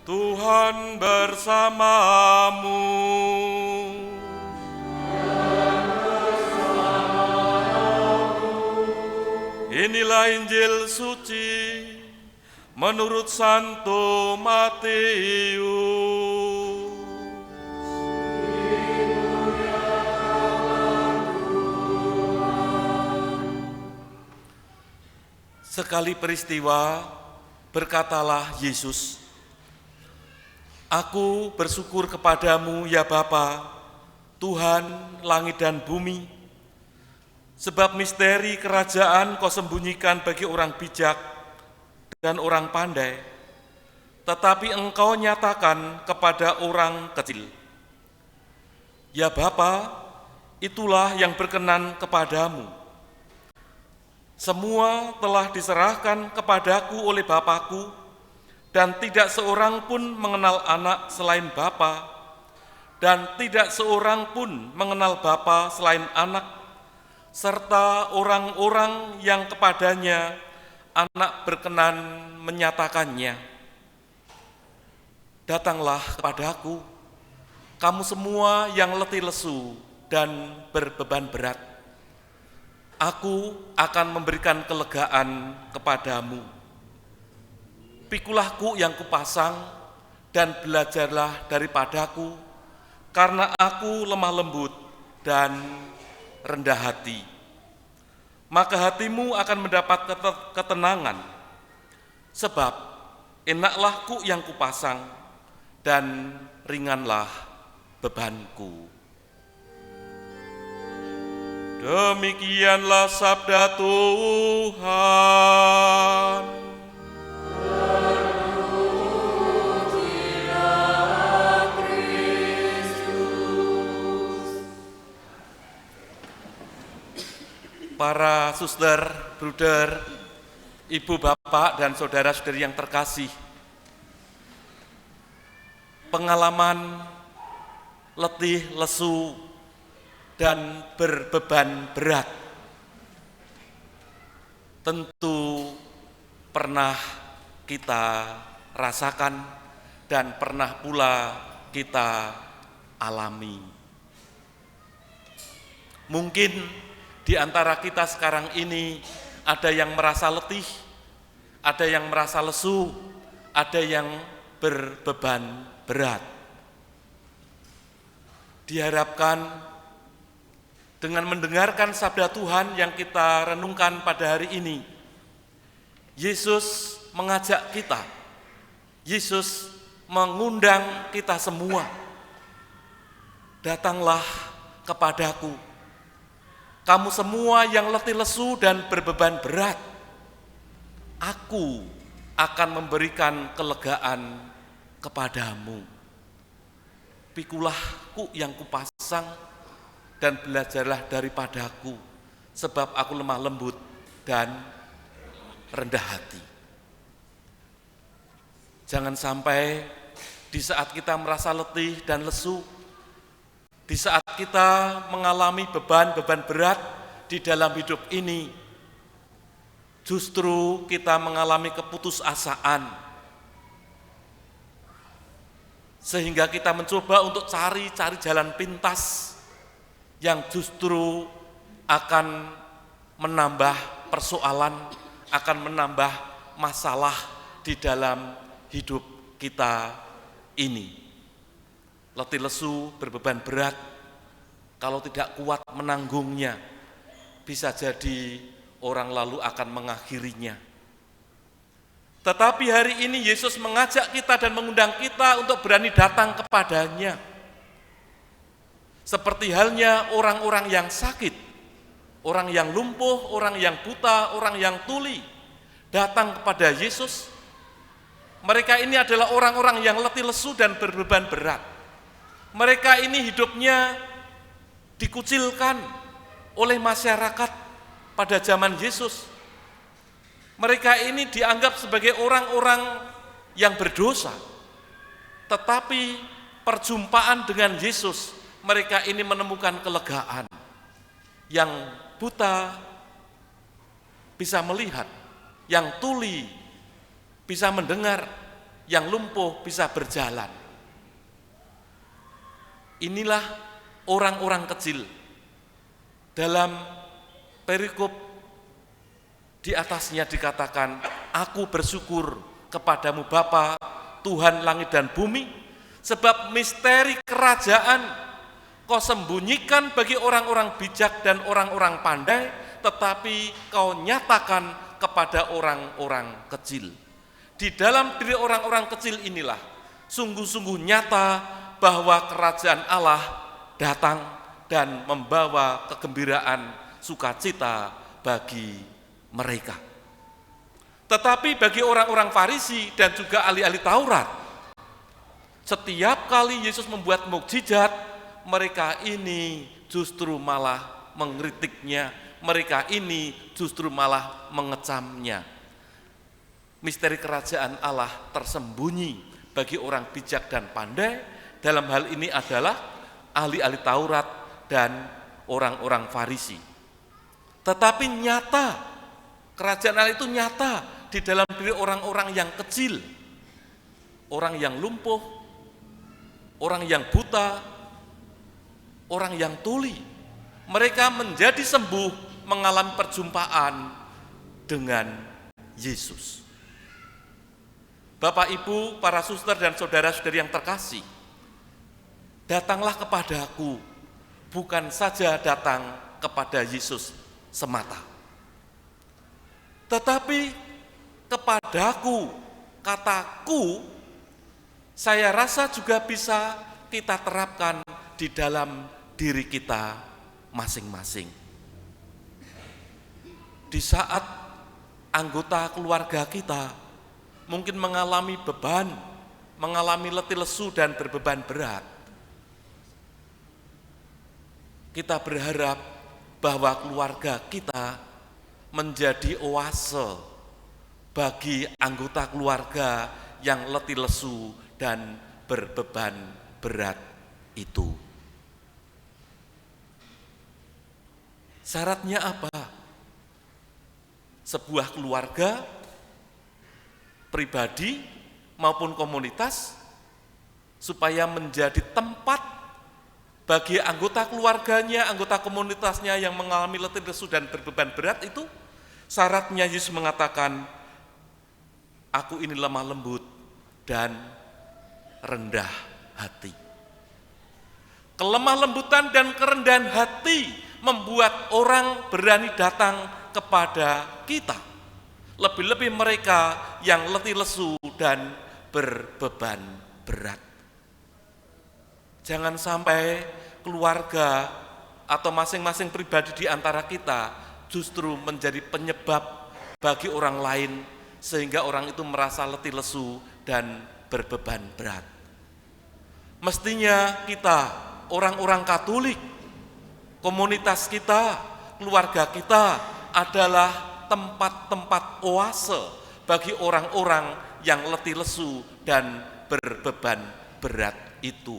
Tuhan bersamamu. Inilah Injil suci menurut Santo Matius. Sekali peristiwa, berkatalah Yesus, "Aku bersyukur kepadamu ya Bapa, Tuhan langit dan bumi, sebab misteri kerajaan kau sembunyikan bagi orang bijak dan orang pandai, tetapi engkau nyatakan kepada orang kecil. Ya Bapa, itulah yang berkenan kepadamu. Semua telah diserahkan kepadaku oleh Bapa-Ku, dan tidak seorang pun mengenal anak selain Bapa, dan tidak seorang pun mengenal Bapa selain anak, serta orang-orang yang kepadanya anak berkenan menyatakannya. Datanglah kepadaku, kamu semua yang letih lesu dan berbeban berat. Aku akan memberikan kelegaan kepadamu. Pikulah kuk yang kupasang dan belajarlah daripadaku, karena aku lemah lembut dan rendah hati. Maka hatimu akan mendapat ketenangan, sebab enaklah kuk yang kupasang dan ringanlah bebanku." Demikianlah sabda Tuhan. Para suster, bruder, ibu, bapak, dan saudara-saudari yang terkasih, pengalaman letih, lesu, dan berbeban berat tentu pernah kita rasakan dan pernah pula kita alami. Mungkin di antara kita sekarang ini ada yang merasa letih, ada yang merasa lesu, ada yang berbeban berat. Diharapkan dengan mendengarkan sabda Tuhan yang kita renungkan pada hari ini, Yesus mengajak kita, Yesus mengundang kita semua, datanglah kepadaku, kamu semua yang letih lesu dan berbeban berat, aku akan memberikan kelegaan kepadamu. Pikulah kuk yang kupasang dan belajarlah daripadaku, sebab aku lemah lembut dan rendah hati. Jangan sampai di saat kita merasa letih dan lesu, di saat kita mengalami beban-beban berat di dalam hidup ini, justru kita mengalami keputusasaan, sehingga kita mencoba untuk cari jalan pintas yang justru akan menambah persoalan, akan menambah masalah di dalam hidup kita ini. Letih lesu, berbeban berat, kalau tidak kuat menanggungnya, bisa jadi orang lalu akan mengakhirinya. Tetapi hari ini Yesus mengajak kita dan mengundang kita untuk berani datang kepadanya. Seperti halnya orang-orang yang sakit, orang yang lumpuh, orang yang buta, orang yang tuli, datang kepada Yesus. Mereka ini adalah orang-orang yang letih lesu dan berbeban berat. Mereka ini hidupnya dikucilkan oleh masyarakat pada zaman Yesus. Mereka ini dianggap sebagai orang-orang yang berdosa. Tetapi perjumpaan dengan Yesus, mereka ini menemukan kelegaan. Yang buta bisa melihat, yang tuli bisa mendengar, yang lumpuh bisa berjalan. Inilah orang-orang kecil. Dalam perikop di atasnya dikatakan, aku bersyukur kepadamu Bapa, Tuhan langit dan bumi, sebab misteri kerajaan kau sembunyikan bagi orang-orang bijak dan orang-orang pandai, tetapi kau nyatakan kepada orang-orang kecil. Di dalam diri orang-orang kecil inilah sungguh-sungguh nyata bahwa kerajaan Allah datang dan membawa kegembiraan, sukacita bagi mereka. Tetapi bagi orang-orang Farisi dan juga ahli-ahli Taurat, setiap kali Yesus membuat mukjizat, mereka ini justru malah mengkritiknya, mereka ini justru malah mengecamnya. Misteri kerajaan Allah tersembunyi bagi orang bijak dan pandai, dalam hal ini adalah ahli-ahli Taurat dan orang-orang Farisi. Tetapi nyata, kerajaan Allah itu nyata di dalam diri orang-orang yang kecil, orang yang lumpuh, orang yang buta, orang yang tuli. Mereka menjadi sembuh, mengalami perjumpaan dengan Yesus. Bapak, Ibu, para suster dan saudara-saudari yang terkasih, datanglah kepadaku, bukan saja datang kepada Yesus semata, tetapi kepadaku, kataku, saya rasa juga bisa kita terapkan di dalam diri kita masing-masing. Di saat anggota keluarga kita mungkin mengalami beban, mengalami letih lesu dan berbeban berat, kita berharap bahwa keluarga kita menjadi oase bagi anggota keluarga yang letih lesu dan berbeban berat itu. Syaratnya apa? Sebuah keluarga, pribadi maupun komunitas, supaya menjadi tempat bagi anggota keluarganya, anggota komunitasnya yang mengalami letih lesu dan berbeban berat itu, syaratnya Yesus mengatakan, aku ini lemah lembut dan rendah hati. Kelemah lembutan dan kerendahan hati membuat orang berani datang kepada kita. Lebih-lebih mereka yang letih lesu dan berbeban berat. Jangan sampai keluarga atau masing-masing pribadi di antara kita justru menjadi penyebab bagi orang lain, sehingga orang itu merasa letih lesu dan berbeban berat. Mestinya kita, orang-orang Katolik, komunitas kita, keluarga kita adalah tempat-tempat oase bagi orang-orang yang letih lesu dan berbeban berat itu.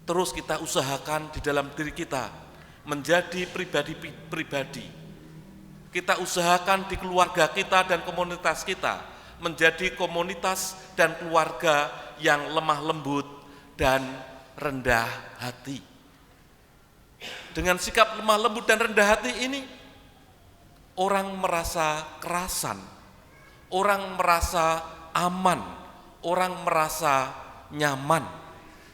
Terus kita usahakan di dalam diri kita menjadi pribadi-pribadi. Kita usahakan di keluarga kita dan komunitas kita menjadi komunitas dan keluarga yang lemah lembut dan rendah hati. Dengan sikap lemah lembut dan rendah hati ini, orang merasa kerasan, orang merasa aman, orang merasa nyaman,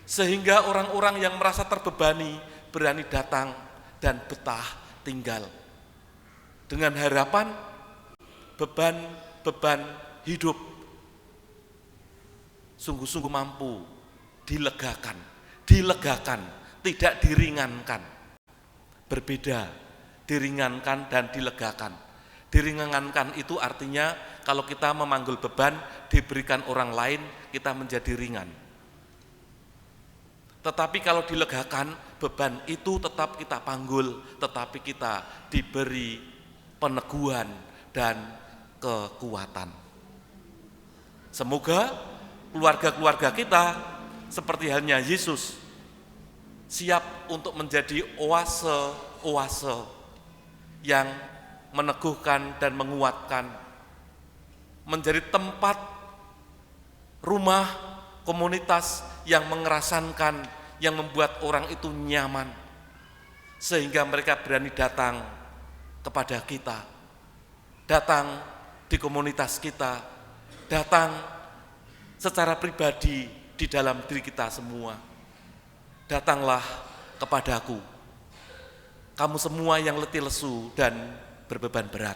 sehingga orang-orang yang merasa terbebani berani datang dan betah tinggal. Dengan harapan beban-beban hidup sungguh-sungguh mampu dilegakan, tidak diringankan. Berbeda, diringankan dan dilegakan. Diringankan itu artinya kalau kita memanggul beban diberikan orang lain, kita menjadi ringan. Tetapi kalau dilegakan, beban itu tetap kita panggul, tetapi kita diberi peneguhan dan kekuatan. Semoga keluarga-keluarga kita seperti halnya Yesus siap untuk menjadi oase yang meneguhkan dan menguatkan, menjadi tempat rumah, komunitas yang mengesankan, yang membuat orang itu nyaman, sehingga mereka berani datang kepada kita, datang di komunitas kita, datang secara pribadi di dalam diri kita semua. Datanglah kepadaku, kamu semua yang letih lesu dan berbeban berat.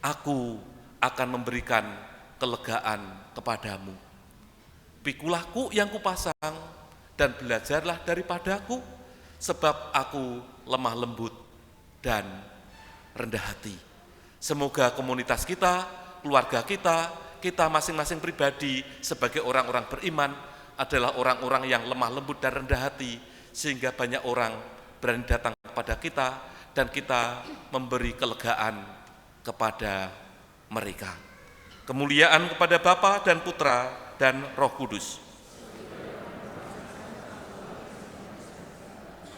Aku akan memberikan kelegaan kepadamu. Pikulah kuk yang kupasang dan belajarlah daripadaku, sebab aku lemah lembut dan rendah hati. Semoga komunitas kita, keluarga kita, kita masing-masing pribadi sebagai orang-orang beriman adalah orang-orang yang lemah lembut dan rendah hati, sehingga banyak orang berani datang kepada kita dan kita memberi kelegaan kepada mereka. Kemuliaan kepada Bapa dan Putra dan Roh Kudus,